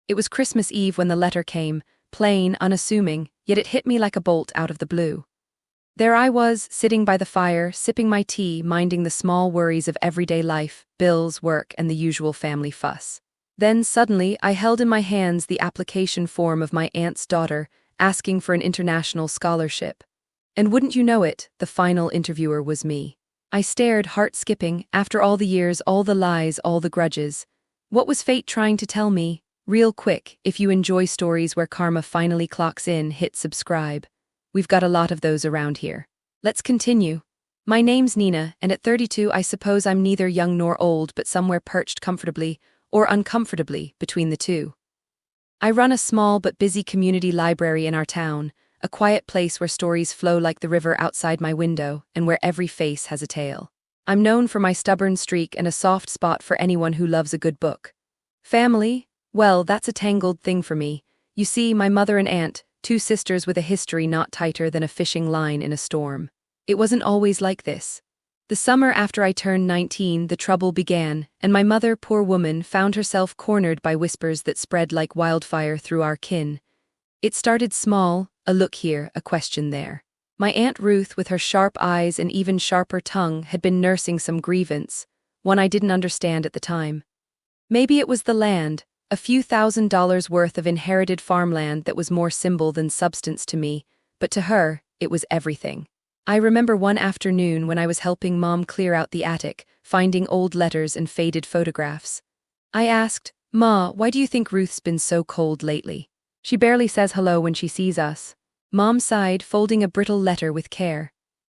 It was Christmas Eve when the letter came, plain, unassuming, yet it hit me like a bolt out of the blue. There I was, sitting by the fire, sipping my tea, minding the small worries of everyday life, bills, work, and the usual family fuss. Then, suddenly, I held in my hands the application form of my aunt's daughter, asking for an international scholarship. And wouldn't you know it, the final interviewer was me. I stared, heart skipping, after all the years, all the lies, all the grudges. What was fate trying to tell me? Real quick, if you enjoy stories where karma finally clocks in, hit subscribe. We've got a lot of those around here. Let's continue. My name's Nina, and at 32 I suppose I'm neither young nor old but somewhere perched comfortably, or uncomfortably, between the two. I run a small but busy community library in our town, a quiet place where stories flow like the river outside my window and where every face has a tale. I'm known for my stubborn streak and a soft spot for anyone who loves a good book. Family? Well, that's a tangled thing for me. You see, my mother and aunt, two sisters with a history not tighter than a fishing line in a storm. It wasn't always like this. The summer after I turned 19, the trouble began, and my mother, poor woman, found herself cornered by whispers that spread like wildfire through our kin. It started small, a look here, a question there. My Aunt Ruth, with her sharp eyes and even sharper tongue, had been nursing some grievance, one I didn't understand at the time. Maybe it was the land, a few $1,000s worth of inherited farmland that was more symbol than substance to me, but to her, it was everything. I remember one afternoon when I was helping Mom clear out the attic, finding old letters and faded photographs. I asked, "Ma, why do you think Ruth's been so cold lately? She barely says hello when she sees us." Mom sighed, folding a brittle letter with care.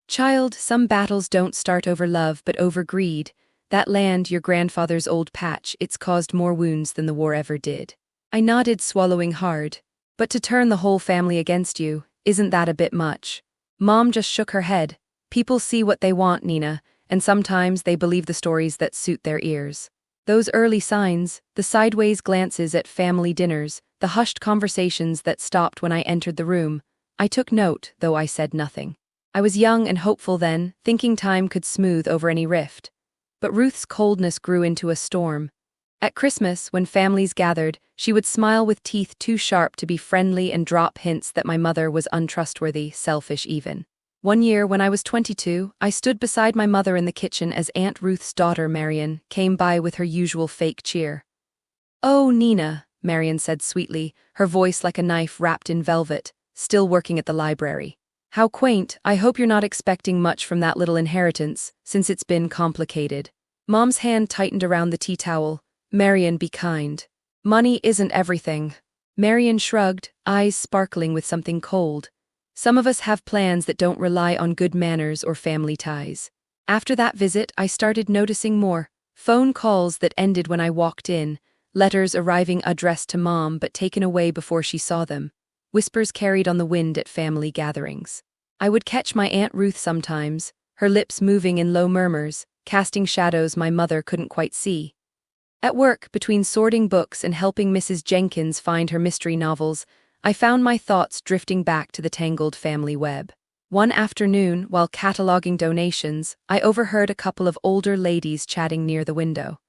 "Child, some battles don't start over love but over greed. That land, your grandfather's old patch, it's caused more wounds than the war ever did." I nodded, swallowing hard. "But to turn the whole family against you, isn't that a bit much?" Mom just shook her head. "People see what they want, Nina, and sometimes they believe the stories that suit their ears. Those early signs, the sideways glances at family dinners, the hushed conversations that stopped when I entered the room. I took note, though I said nothing. I was young and hopeful then, thinking time could smooth over any rift. But Ruth's coldness grew into a storm. At Christmas, when families gathered, she would smile with teeth too sharp to be friendly and drop hints that my mother was untrustworthy, selfish even. One year, when I was 22, I stood beside my mother in the kitchen as Aunt Ruth's daughter, Marion, came by with her usual fake cheer. "Oh, Nina," Marion said sweetly, her voice like a knife wrapped in velvet, still working at the library. "How quaint. I hope you're not expecting much from that little inheritance, since it's been complicated." Mom's hand tightened around the tea towel. "Marion, be kind. Money isn't everything." Marion shrugged, eyes sparkling with something cold. "Some of us have plans that don't rely on good manners or family ties." After that visit, I started noticing more. Phone calls that ended when I walked in, letters arriving addressed to Mom but taken away before she saw them, whispers carried on the wind at family gatherings. I would catch my Aunt Ruth sometimes, her lips moving in low murmurs, casting shadows my mother couldn't quite see. At work, between sorting books and helping Mrs. Jenkins find her mystery novels, I found my thoughts drifting back to the tangled family web. One afternoon, while cataloging donations, I overheard a couple of older ladies chatting near the window.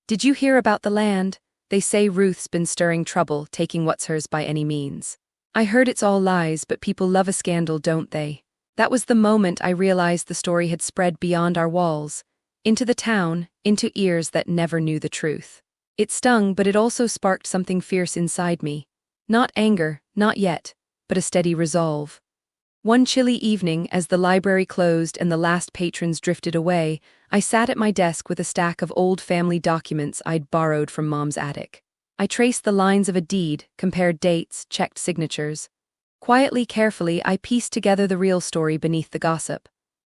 "Did you hear about the land? They say Ruth's been stirring trouble, taking what's hers by any means." I heard it's all lies, but people love a scandal, don't they? That was the moment I realized the story had spread beyond our walls, into the town, into ears that never knew the truth. It stung, but it also sparked something fierce inside me. Not anger, not yet, but a steady resolve. One chilly evening, as the library closed and the last patrons drifted away, I sat at my desk with a stack of old family documents I'd borrowed from Mom's attic. I traced the lines of a deed, compared dates, checked signatures. Quietly, carefully, I pieced together the real story beneath the gossip.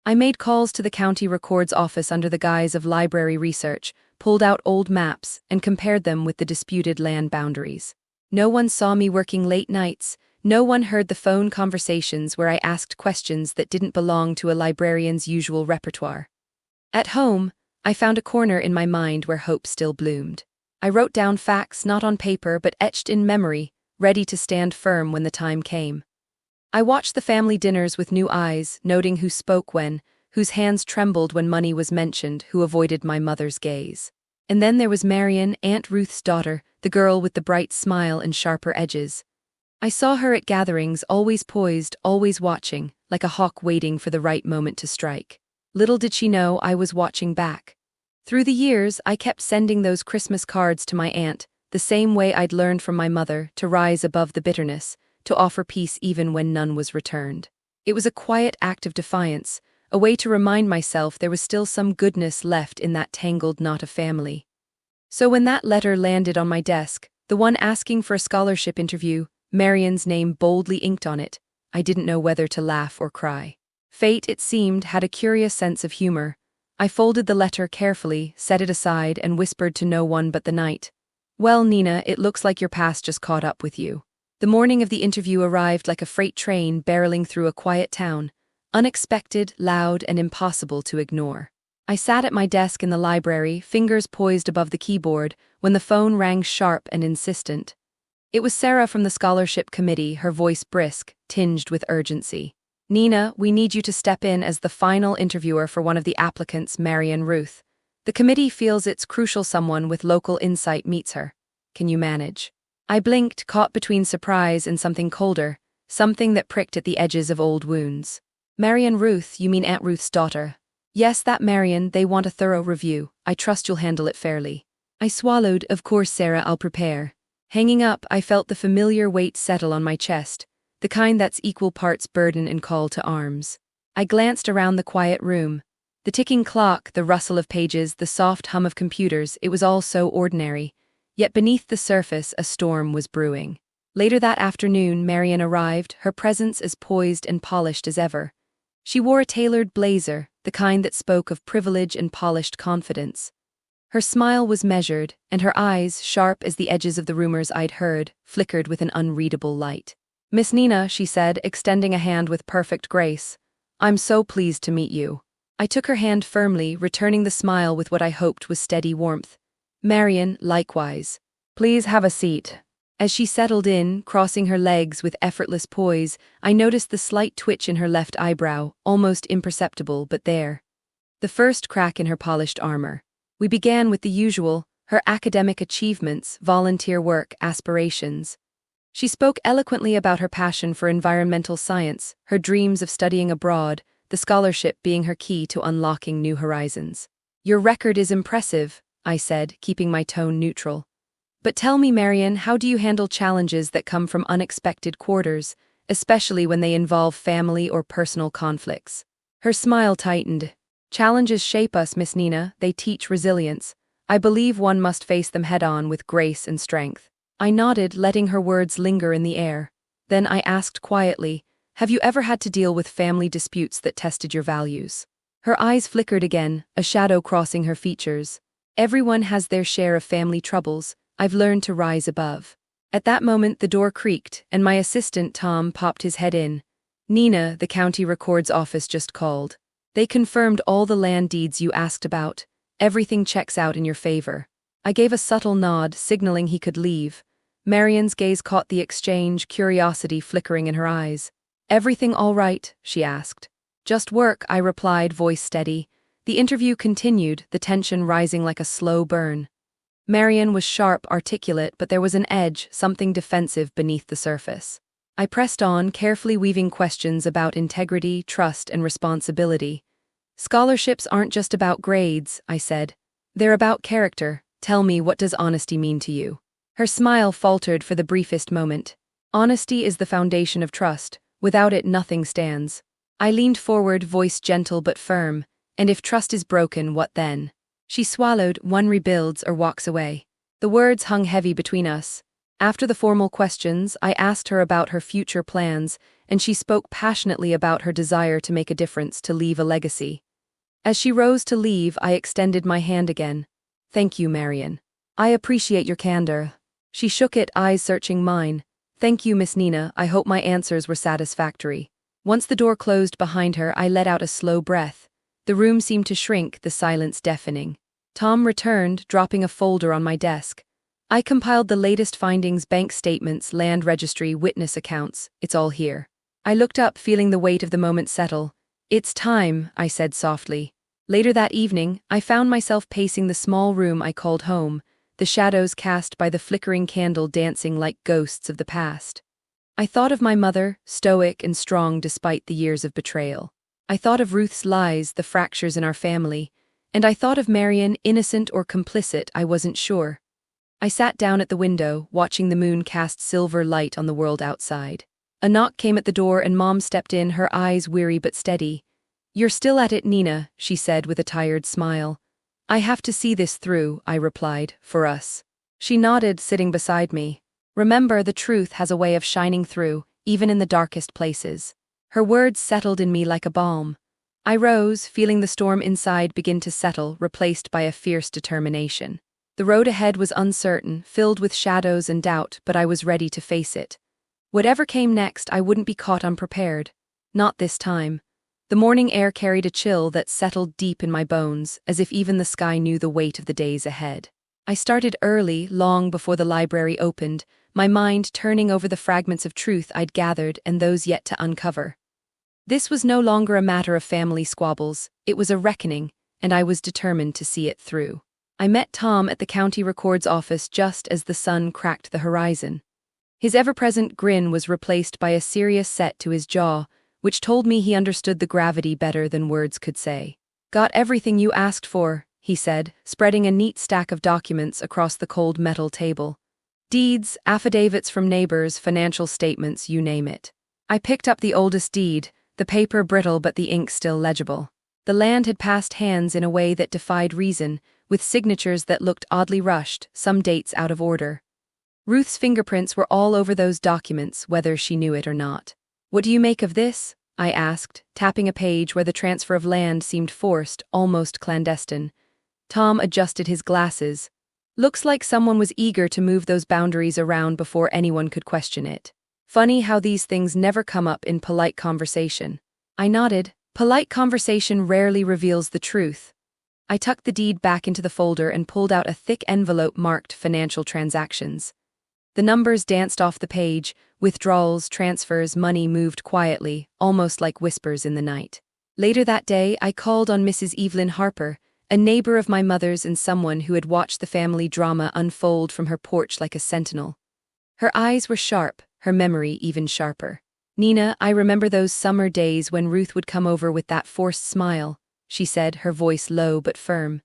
I made calls to the county records office under the guise of library research, pulled out old maps, and compared them with the disputed land boundaries. No one saw me working late nights. No one heard the phone conversations where I asked questions that didn't belong to a librarian's usual repertoire. At home, I found a corner in my mind where hope still bloomed. I wrote down facts not on paper but etched in memory, ready to stand firm when the time came. I watched the family dinners with new eyes, noting who spoke when, whose hands trembled when money was mentioned, who avoided my mother's gaze. And then there was Marian, Aunt Ruth's daughter, the girl with the bright smile and sharper edges. I saw her at gatherings, always poised, always watching, like a hawk waiting for the right moment to strike. Little did she know I was watching back. Through the years, I kept sending those Christmas cards to my aunt, the same way I'd learned from my mother to rise above the bitterness, to offer peace even when none was returned. It was a quiet act of defiance, a way to remind myself there was still some goodness left in that tangled knot of family. So when that letter landed on my desk, the one asking for a scholarship interview, Marian's name boldly inked on it, I didn't know whether to laugh or cry. Fate, it seemed, had a curious sense of humor. I folded the letter carefully, set it aside, and whispered to no one but the night. "Well, Nina, it looks like your past just caught up with you." The morning of the interview arrived like a freight train barreling through a quiet town, unexpected, loud, and impossible to ignore. I sat at my desk in the library, fingers poised above the keyboard, when the phone rang sharp and insistent. It was Sarah from the scholarship committee, her voice brisk, tinged with urgency. "Nina, we need you to step in as the final interviewer for one of the applicants, Marian Ruth. The committee feels it's crucial someone with local insight meets her. Can you manage?" I blinked, caught between surprise and something colder, something that pricked at the edges of old wounds. "Marian Ruth, you mean Aunt Ruth's daughter?" "Yes, that Marian, they want a thorough review. I trust you'll handle it fairly." I swallowed. "Of course, Sarah, I'll prepare." Hanging up, I felt the familiar weight settle on my chest, the kind that's equal parts burden and call to arms. I glanced around the quiet room. The ticking clock, the rustle of pages, the soft hum of computers, it was all so ordinary. Yet beneath the surface, a storm was brewing. Later that afternoon, Marian arrived, her presence as poised and polished as ever. She wore a tailored blazer, the kind that spoke of privilege and polished confidence. Her smile was measured, and her eyes, sharp as the edges of the rumors I'd heard, flickered with an unreadable light. "Miss Nina," she said, extending a hand with perfect grace. "I'm so pleased to meet you." I took her hand firmly, returning the smile with what I hoped was steady warmth. Marian, likewise. "Please have a seat." As she settled in, crossing her legs with effortless poise, I noticed the slight twitch in her left eyebrow, almost imperceptible, but there. The first crack in her polished armor. We began with the usual, her academic achievements, volunteer work, aspirations. She spoke eloquently about her passion for environmental science, her dreams of studying abroad, the scholarship being her key to unlocking new horizons. "Your record is impressive," I said, keeping my tone neutral. "But tell me, Marian, how do you handle challenges that come from unexpected quarters, especially when they involve family or personal conflicts?" Her smile tightened. "Challenges shape us, Miss Nina, they teach resilience. I believe one must face them head-on with grace and strength." I nodded, letting her words linger in the air. Then I asked quietly, "Have you ever had to deal with family disputes that tested your values?" Her eyes flickered again, a shadow crossing her features. "Everyone has their share of family troubles. I've learned to rise above." At that moment the door creaked, and my assistant Tom popped his head in. "Nina, the county records office just called. They confirmed all the land deeds you asked about. Everything checks out in your favor." I gave a subtle nod, signaling he could leave. Marian's gaze caught the exchange, curiosity flickering in her eyes. "Everything all right?" she asked. "Just work," I replied, voice steady. The interview continued, the tension rising like a slow burn. Marian was sharp, articulate, but there was an edge, something defensive beneath the surface. I pressed on, carefully weaving questions about integrity, trust, and responsibility. "Scholarships aren't just about grades," I said. "They're about character. Tell me, what does honesty mean to you?" Her smile faltered for the briefest moment. "Honesty is the foundation of trust. Without it, nothing stands." I leaned forward, voice gentle but firm. "And if trust is broken, what then?" She swallowed. "One rebuilds or walks away." The words hung heavy between us. After the formal questions, I asked her about her future plans, and she spoke passionately about her desire to make a difference, to leave a legacy. As she rose to leave, I extended my hand again. "Thank you, Marian. I appreciate your candor." She shook it, eyes searching mine. "Thank you, Miss Nina. I hope my answers were satisfactory." Once the door closed behind her, I let out a slow breath. The room seemed to shrink, the silence deafening. Tom returned, dropping a folder on my desk. "I compiled the latest findings, bank statements, land registry, witness accounts. It's all here." I looked up, feeling the weight of the moment settle. "It's time," I said softly. Later that evening, I found myself pacing the small room I called home, the shadows cast by the flickering candle dancing like ghosts of the past. I thought of my mother, stoic and strong despite the years of betrayal. I thought of Ruth's lies, the fractures in our family, and I thought of Marion, innocent or complicit, I wasn't sure. I sat down at the window, watching the moon cast silver light on the world outside. A knock came at the door and Mom stepped in, her eyes weary but steady. "You're still at it, Nina," she said with a tired smile. "I have to see this through," I replied, "for us." She nodded, sitting beside me. "Remember, the truth has a way of shining through, even in the darkest places." Her words settled in me like a balm. I rose, feeling the storm inside begin to settle, replaced by a fierce determination. The road ahead was uncertain, filled with shadows and doubt, but I was ready to face it. Whatever came next, I wouldn't be caught unprepared. Not this time. The morning air carried a chill that settled deep in my bones, as if even the sky knew the weight of the days ahead. I started early, long before the library opened, my mind turning over the fragments of truth I'd gathered and those yet to uncover. This was no longer a matter of family squabbles, it was a reckoning, and I was determined to see it through. I met Tom at the county records office just as the sun cracked the horizon. His ever-present grin was replaced by a serious set to his jaw, which told me he understood the gravity better than words could say. "Got everything you asked for," he said, spreading a neat stack of documents across the cold metal table. "Deeds, affidavits from neighbors, financial statements, you name it." I picked up the oldest deed, the paper brittle but the ink still legible. The land had passed hands in a way that defied reason, with signatures that looked oddly rushed, some dates out of order. Ruth's fingerprints were all over those documents, whether she knew it or not. "What do you make of this?" I asked, tapping a page where the transfer of land seemed forced, almost clandestine. Tom adjusted his glasses. "Looks like someone was eager to move those boundaries around before anyone could question it. Funny how these things never come up in polite conversation." I nodded. Polite conversation rarely reveals the truth. I tucked the deed back into the folder and pulled out a thick envelope marked financial transactions. The numbers danced off the page, withdrawals, transfers, money moved quietly, almost like whispers in the night. Later that day, I called on Mrs. Evelyn Harper, a neighbor of my mother's and someone who had watched the family drama unfold from her porch like a sentinel. Her eyes were sharp, her memory even sharper. "Nina, I remember those summer days when Ruth would come over with that forced smile," she said, her voice low but firm.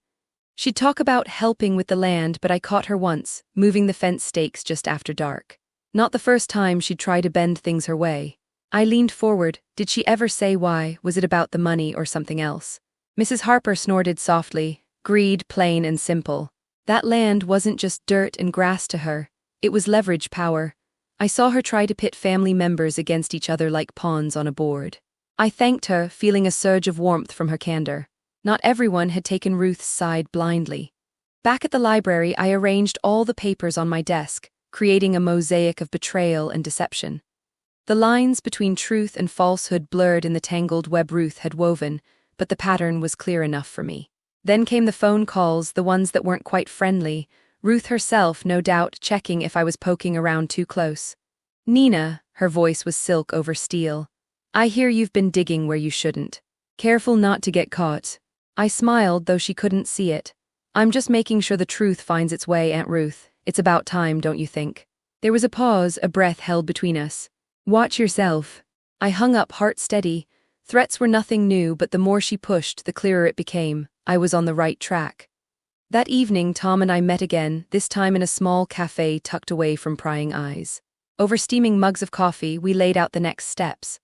"She'd talk about helping with the land, but I caught her once, moving the fence stakes just after dark. Not the first time she'd try to bend things her way." I leaned forward. "Did she ever say why? Was it about the money or something else?" Mrs. Harper snorted softly. "Greed, plain and simple. That land wasn't just dirt and grass to her. It was leverage power. I saw her try to pit family members against each other like pawns on a board." I thanked her, feeling a surge of warmth from her candor. Not everyone had taken Ruth's side blindly. Back at the library, I arranged all the papers on my desk, creating a mosaic of betrayal and deception. The lines between truth and falsehood blurred in the tangled web Ruth had woven, but the pattern was clear enough for me. Then came the phone calls, the ones that weren't quite friendly, Ruth herself, no doubt, checking if I was poking around too close. "Nina," her voice was silk over steel, "I hear you've been digging where you shouldn't. Careful not to get caught." I smiled, though she couldn't see it. "I'm just making sure the truth finds its way, Aunt Ruth. It's about time, don't you think?" There was a pause, a breath held between us. "Watch yourself." I hung up, heart steady. Threats were nothing new, but the more she pushed, the clearer it became. I was on the right track. That evening, Tom and I met again, this time in a small cafe tucked away from prying eyes. Over steaming mugs of coffee, we laid out the next steps.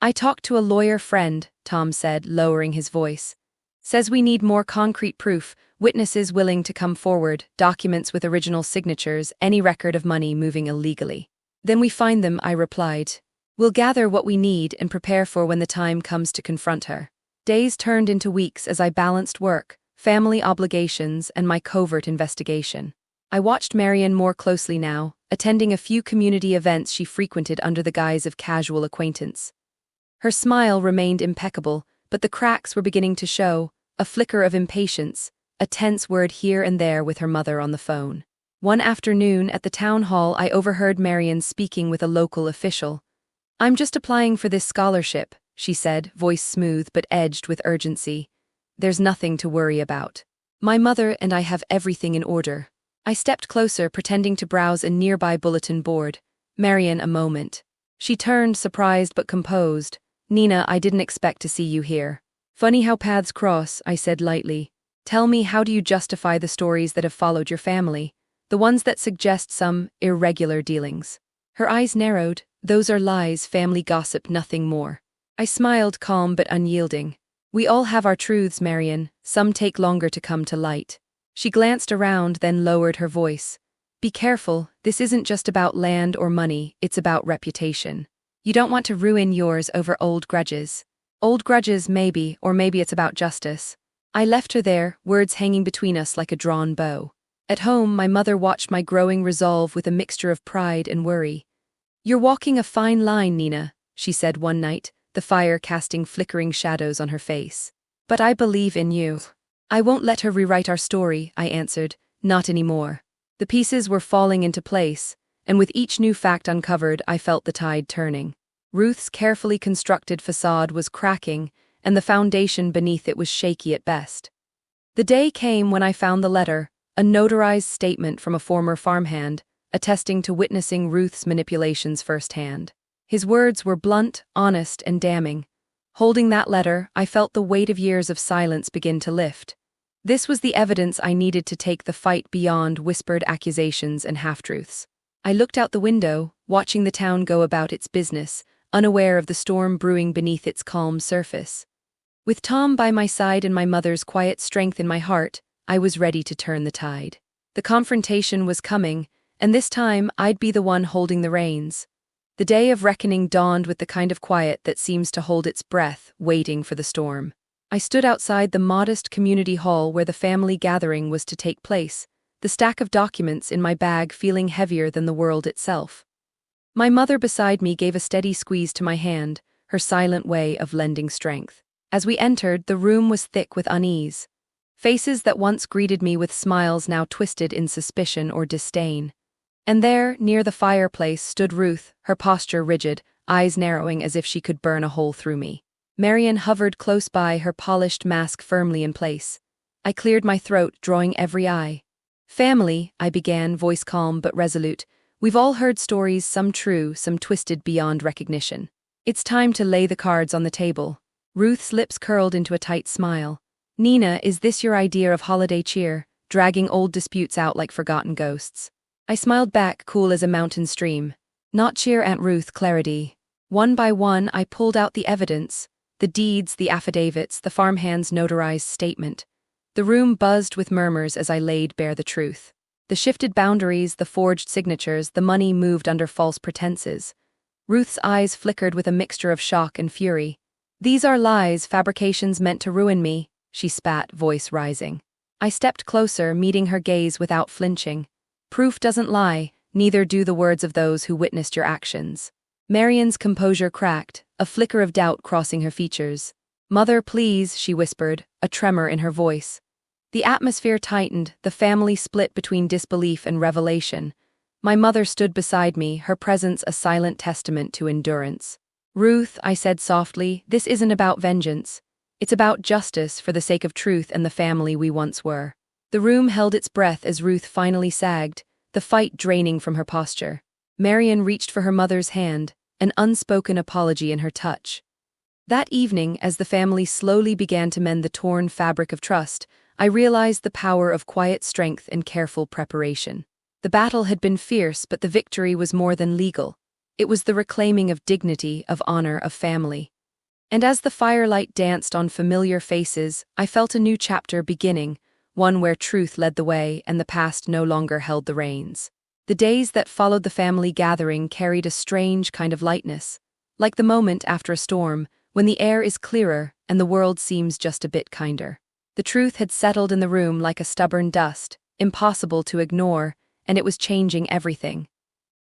"I talked to a lawyer friend," Tom said, lowering his voice. "Says we need more concrete proof, witnesses willing to come forward, documents with original signatures, any record of money moving illegally." "Then we find them," I replied. "We'll gather what we need and prepare for when the time comes to confront her." Days turned into weeks as I balanced work, family obligations, and my covert investigation. I watched Marion more closely now, attending a few community events she frequented under the guise of casual acquaintance. Her smile remained impeccable, but the cracks were beginning to show, a flicker of impatience, a tense word here and there with her mother on the phone. One afternoon at the town hall, I overheard Marion speaking with a local official. "I'm just applying for this scholarship," she said, voice smooth but edged with urgency. There's nothing to worry about. My mother and I have everything in order. I stepped closer, pretending to browse a nearby bulletin board. Marian, a moment. She turned, surprised but composed. Nina, I didn't expect to see you here. Funny how paths cross, I said lightly. Tell me, how do you justify the stories that have followed your family? The ones that suggest some irregular dealings. Her eyes narrowed. Those are lies, family gossip, nothing more. I smiled, calm but unyielding. We all have our truths, Marian. Some take longer to come to light. She glanced around, then lowered her voice. Be careful, this isn't just about land or money, it's about reputation. You don't want to ruin yours over old grudges. Old grudges, maybe, or maybe it's about justice. I left her there, words hanging between us like a drawn bow. At home, my mother watched my growing resolve with a mixture of pride and worry. You're walking a fine line, Nina, she said one night, the fire casting flickering shadows on her face. But I believe in you. I won't let her rewrite our story, I answered, not anymore. The pieces were falling into place, and with each new fact uncovered, I felt the tide turning. Ruth's carefully constructed facade was cracking, and the foundation beneath it was shaky at best. The day came when I found the letter, a notarized statement from a former farmhand, attesting to witnessing Ruth's manipulations firsthand. His words were blunt, honest, and damning. Holding that letter, I felt the weight of years of silence begin to lift. This was the evidence I needed to take the fight beyond whispered accusations and half-truths. I looked out the window, watching the town go about its business, unaware of the storm brewing beneath its calm surface. With Tom by my side and my mother's quiet strength in my heart, I was ready to turn the tide. The confrontation was coming, and this time I'd be the one holding the reins. The day of reckoning dawned with the kind of quiet that seems to hold its breath, waiting for the storm. I stood outside the modest community hall where the family gathering was to take place, the stack of documents in my bag feeling heavier than the world itself. My mother beside me gave a steady squeeze to my hand, her silent way of lending strength. As we entered, the room was thick with unease. Faces that once greeted me with smiles now twisted in suspicion or disdain. And there, near the fireplace, stood Ruth, her posture rigid, eyes narrowing as if she could burn a hole through me. Marian hovered close by, her polished mask firmly in place. I cleared my throat, drawing every eye. Family, I began, voice calm but resolute. We've all heard stories, some true, some twisted beyond recognition. It's time to lay the cards on the table. Ruth's lips curled into a tight smile. Nina, is this your idea of holiday cheer, dragging old disputes out like forgotten ghosts? I smiled back, cool as a mountain stream. Not cheer, Aunt Ruth, clarity. One by one, I pulled out the evidence, the deeds, the affidavits, the farmhand's notarized statement. The room buzzed with murmurs as I laid bare the truth. The shifted boundaries, the forged signatures, the money moved under false pretenses. Ruth's eyes flickered with a mixture of shock and fury. These are lies, fabrications meant to ruin me, she spat, voice rising. I stepped closer, meeting her gaze without flinching. Proof doesn't lie, neither do the words of those who witnessed your actions. Marian's composure cracked, a flicker of doubt crossing her features. Mother, please, she whispered, a tremor in her voice. The atmosphere tightened, the family split between disbelief and revelation. My mother stood beside me, her presence a silent testament to endurance. Ruth, I said softly, this isn't about vengeance. It's about justice for the sake of truth and the family we once were. The room held its breath as Ruth finally sagged, the fight draining from her posture. Marian reached for her mother's hand, an unspoken apology in her touch. That evening, as the family slowly began to mend the torn fabric of trust, I realized the power of quiet strength and careful preparation. The battle had been fierce, but the victory was more than legal. It was the reclaiming of dignity, of honor, of family. And as the firelight danced on familiar faces, I felt a new chapter beginning, one where truth led the way and the past no longer held the reins. The days that followed the family gathering carried a strange kind of lightness, like the moment after a storm, when the air is clearer and the world seems just a bit kinder. The truth had settled in the room like a stubborn dust, impossible to ignore, and it was changing everything.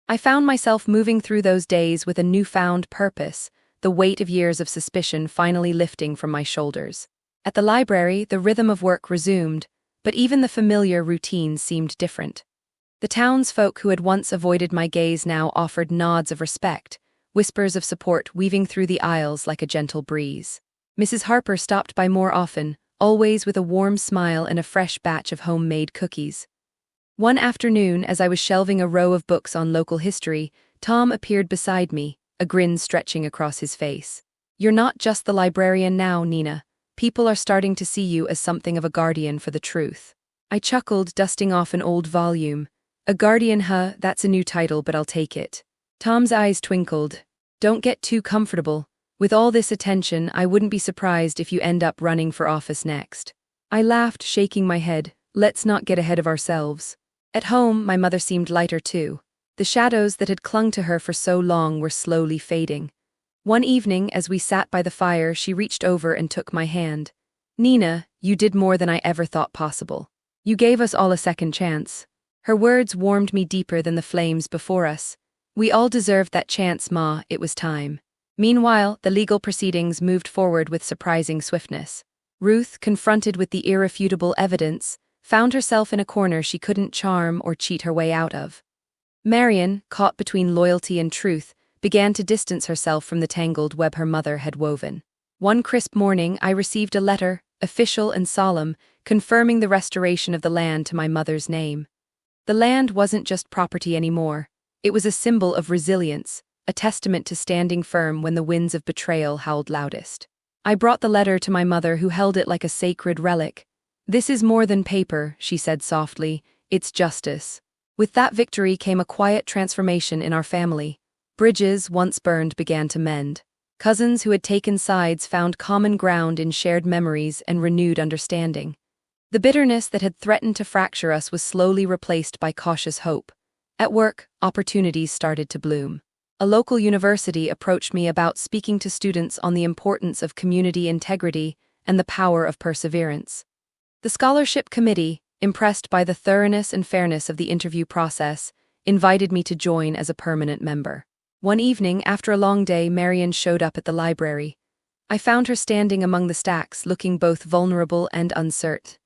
I found myself moving through those days with a newfound purpose, the weight of years of suspicion finally lifting from my shoulders. At the library, the rhythm of work resumed, but even the familiar routines seemed different. The townsfolk who had once avoided my gaze now offered nods of respect, whispers of support weaving through the aisles like a gentle breeze. Mrs. Harper stopped by more often, always with a warm smile and a fresh batch of homemade cookies. One afternoon, as I was shelving a row of books on local history, Tom appeared beside me, a grin stretching across his face. "You're not just the librarian now, Nina. People are starting to see you as something of a guardian for the truth." I chuckled, dusting off an old volume. "A guardian, huh? That's a new title, but I'll take it." Tom's eyes twinkled. "Don't get too comfortable. With all this attention, I wouldn't be surprised if you end up running for office next." I laughed, shaking my head. Let's not get ahead of ourselves. At home, my mother seemed lighter too. The shadows that had clung to her for so long were slowly fading. One evening, as we sat by the fire, she reached over and took my hand. "Nina, you did more than I ever thought possible. You gave us all a second chance." Her words warmed me deeper than the flames before us. "We all deserved that chance, Ma, it was time." Meanwhile, the legal proceedings moved forward with surprising swiftness. Ruth, confronted with the irrefutable evidence, found herself in a corner she couldn't charm or cheat her way out of. Marian, caught between loyalty and truth, began to distance herself from the tangled web her mother had woven. One crisp morning, I received a letter, official and solemn, confirming the restoration of the land to my mother's name. The land wasn't just property anymore. It was a symbol of resilience, a testament to standing firm when the winds of betrayal howled loudest. I brought the letter to my mother, who held it like a sacred relic. "This is more than paper," she said softly. "It's justice." With that victory came a quiet transformation in our family. Bridges, once burned, began to mend. Cousins who had taken sides found common ground in shared memories and renewed understanding. The bitterness that had threatened to fracture us was slowly replaced by cautious hope. At work, opportunities started to bloom. A local university approached me about speaking to students on the importance of community integrity and the power of perseverance. The scholarship committee, impressed by the thoroughness and fairness of the interview process, invited me to join as a permanent member. One evening, after a long day, Marian showed up at the library. I found her standing among the stacks, looking both vulnerable and uncertain.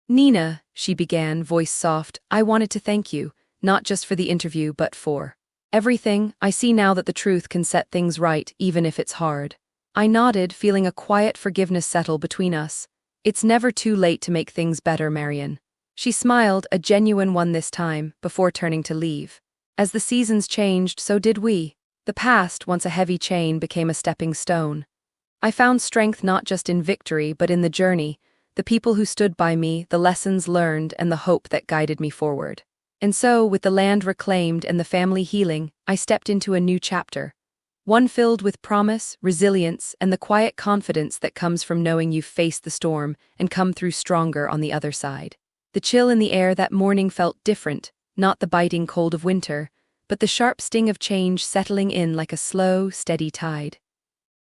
"Nina," she began, voice soft, "I wanted to thank you, not just for the interview but for everything. I see now that the truth can set things right, even if it's hard." I nodded, feeling a quiet forgiveness settle between us. "It's never too late to make things better, Marian." She smiled, a genuine one this time, before turning to leave. As the seasons changed, so did we. The past, once a heavy chain, became a stepping stone. I found strength not just in victory but in the journey, the people who stood by me, the lessons learned, and the hope that guided me forward. And so, with the land reclaimed and the family healing, I stepped into a new chapter. One filled with promise, resilience, and the quiet confidence that comes from knowing you've faced the storm and come through stronger on the other side. The chill in the air that morning felt different, not the biting cold of winter, but the sharp sting of change settling in like a slow, steady tide.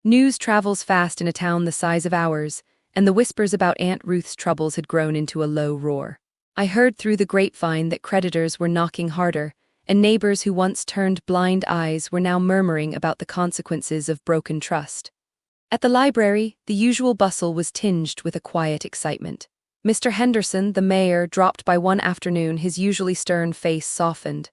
News travels fast in a town the size of ours, and the whispers about Aunt Ruth's troubles had grown into a low roar. I heard through the grapevine that creditors were knocking harder, and neighbors who once turned blind eyes were now murmuring about the consequences of broken trust. At the library, the usual bustle was tinged with a quiet excitement. Mr. Henderson, the mayor, dropped by one afternoon, his usually stern face softened.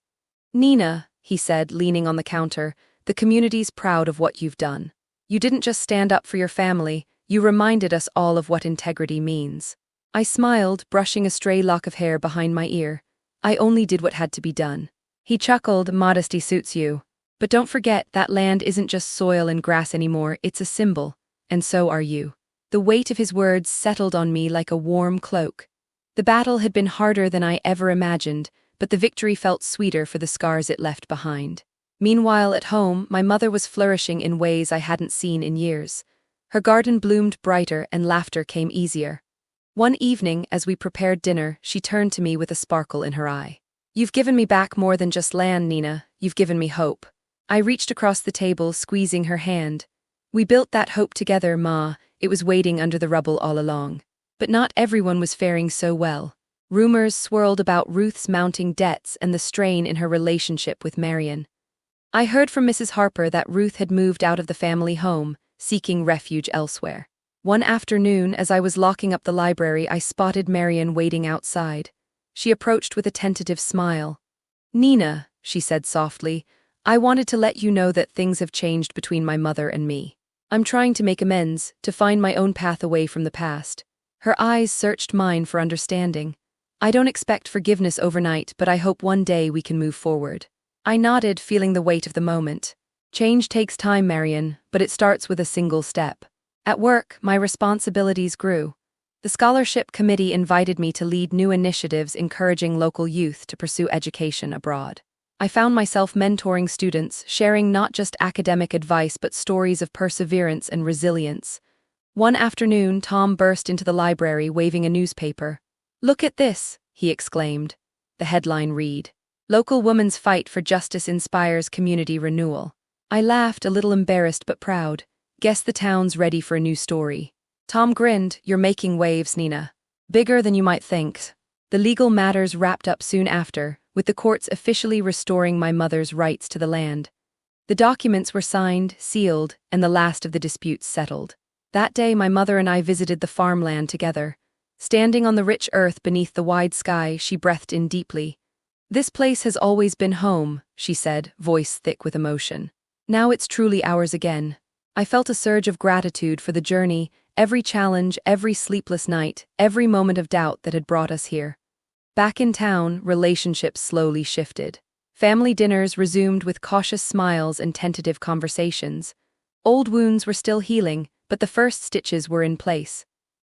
"Nina," he said, leaning on the counter, "the community's proud of what you've done. You didn't just stand up for your family, you reminded us all of what integrity means." I smiled, brushing a stray lock of hair behind my ear. "I only did what had to be done." He chuckled, "Modesty suits you. But don't forget, that land isn't just soil and grass anymore, it's a symbol. And so are you." The weight of his words settled on me like a warm cloak. The battle had been harder than I ever imagined, but the victory felt sweeter for the scars it left behind. Meanwhile, at home, my mother was flourishing in ways I hadn't seen in years. Her garden bloomed brighter and laughter came easier. One evening, as we prepared dinner, she turned to me with a sparkle in her eye. "You've given me back more than just land, Nina. You've given me hope." I reached across the table, squeezing her hand. "We built that hope together, Ma. It was waiting under the rubble all along." But not everyone was faring so well. Rumors swirled about Ruth's mounting debts and the strain in her relationship with Marian. I heard from Mrs. Harper that Ruth had moved out of the family home, seeking refuge elsewhere. One afternoon, as I was locking up the library, I spotted Marian waiting outside. She approached with a tentative smile. "Nina," she said softly, "I wanted to let you know that things have changed between my mother and me. I'm trying to make amends, to find my own path away from the past." Her eyes searched mine for understanding. I don't expect forgiveness overnight, but I hope one day we can move forward. I nodded, feeling the weight of the moment. Change takes time, Marian, but it starts with a single step. At work, my responsibilities grew. The scholarship committee invited me to lead new initiatives encouraging local youth to pursue education abroad. I found myself mentoring students, sharing not just academic advice but stories of perseverance and resilience. One afternoon, Tom burst into the library waving a newspaper. "Look at this," he exclaimed. The headline read, "Local Woman's Fight for Justice Inspires Community Renewal." I laughed, a little embarrassed but proud. Guess the town's ready for a new story. Tom grinned. "You're making waves, Nina. Bigger than you might think." The legal matters wrapped up soon after, with the courts officially restoring my mother's rights to the land. The documents were signed, sealed, and the last of the disputes settled. That day my mother and I visited the farmland together. Standing on the rich earth beneath the wide sky, she breathed in deeply. "This place has always been home," she said, voice thick with emotion. "Now it's truly ours again." I felt a surge of gratitude for the journey, every challenge, every sleepless night, every moment of doubt that had brought us here. Back in town, relationships slowly shifted. Family dinners resumed with cautious smiles and tentative conversations. Old wounds were still healing, but the first stitches were in place.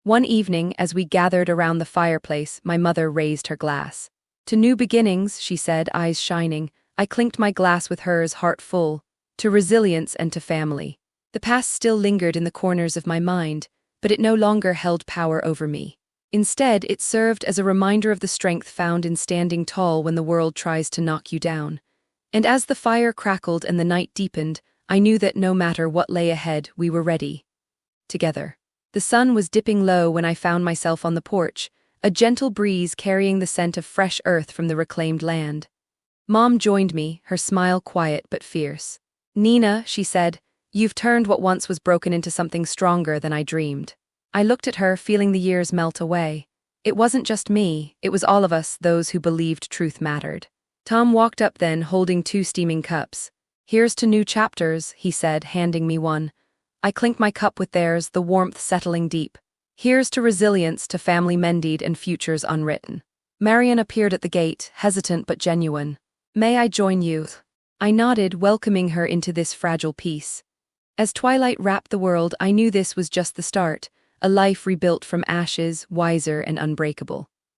One evening, as we gathered around the fireplace, my mother raised her glass. "To new beginnings," she said, eyes shining. I clinked my glass with hers, heart full. "To resilience and to family." The past still lingered in the corners of my mind, but it no longer held power over me. Instead, it served as a reminder of the strength found in standing tall when the world tries to knock you down. And as the fire crackled and the night deepened, I knew that no matter what lay ahead, we were ready. Together. The sun was dipping low when I found myself on the porch, a gentle breeze carrying the scent of fresh earth from the reclaimed land. Mom joined me, her smile quiet but fierce. "Nina," she said, "you've turned what once was broken into something stronger than I dreamed." I looked at her, feeling the years melt away. It wasn't just me, it was all of us, those who believed truth mattered. Tom walked up then, holding 2 steaming cups. "Here's to new chapters," he said, handing me one. I clinked my cup with theirs, the warmth settling deep. "Here's to resilience, to family mended and futures unwritten." Marian appeared at the gate, hesitant but genuine. "May I join you?" I nodded, welcoming her into this fragile peace. As twilight wrapped the world, I knew this was just the start, a life rebuilt from ashes, wiser and unbreakable.